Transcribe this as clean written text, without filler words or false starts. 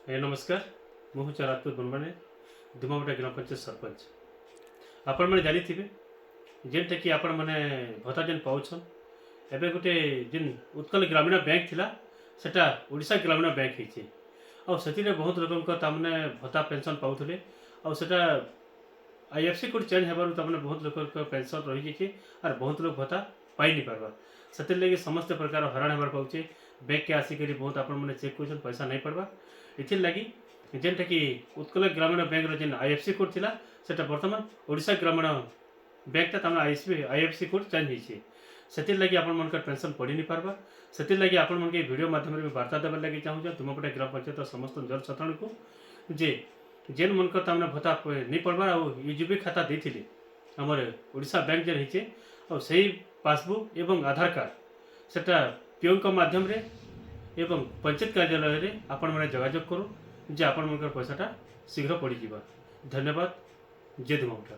नमस्कार मुझे राजपूत बनवाने धुमावटा ग्राम पंचायत सरपंच आपण मैंने जानी थे जेनटा कि आपण मैंने भत्ता जेन पाउछन एबे गोटे जेन उत्कल ग्रामीण बैंक थिला सेटा ओडिशा ग्रामीण बैंक होइछे आ सेतिरे बहुत लोकन तामने भत्ता पेंशन पाउथले आ सेटा आईएफसी कोड चेंज हेबार तामने बहुत लोक पेंशन रही जाइए और बहुत लोग भत्ता पाई नहीं पार्बा से लगे समस्त प्रकार हराण हेबार पाउछे बैंक के आसिक बहुत आपण मैंने चेक कर पैसा नहीं पड़वा इथिर लगी जेनटा कि उत्कल ग्रामीण बैंक जेन आईएफसी कोड थिला सेटा वर्तमान ओडिशा ग्रामीण बैंक आईएफसी कोड चेंज होइछे से लगी आपण मन पेंशन पड़ी नहीं पार्बा से लगी आपण मन के वीडियो माध्यम में वार्ता देवार लगी चाहूँ तुमपटे ग्राम पंचायत समस्त जनसाधारण को जे जेन मन तामने भत्ता नहीं पड़बार यूजीबी खाता देथिले हमर ओडिशा बैंक जेन होइछे और सही पासबुक एवं आधार कार्ड सेटा पीओ माध्यम रे एवं पंचायत कार्यालय रे आपण मैंने जोगाजोग करूँ जे आपण मन पैसाटा शीघ्र पड़ जावा। धन्यवाद। जय धुमावटा।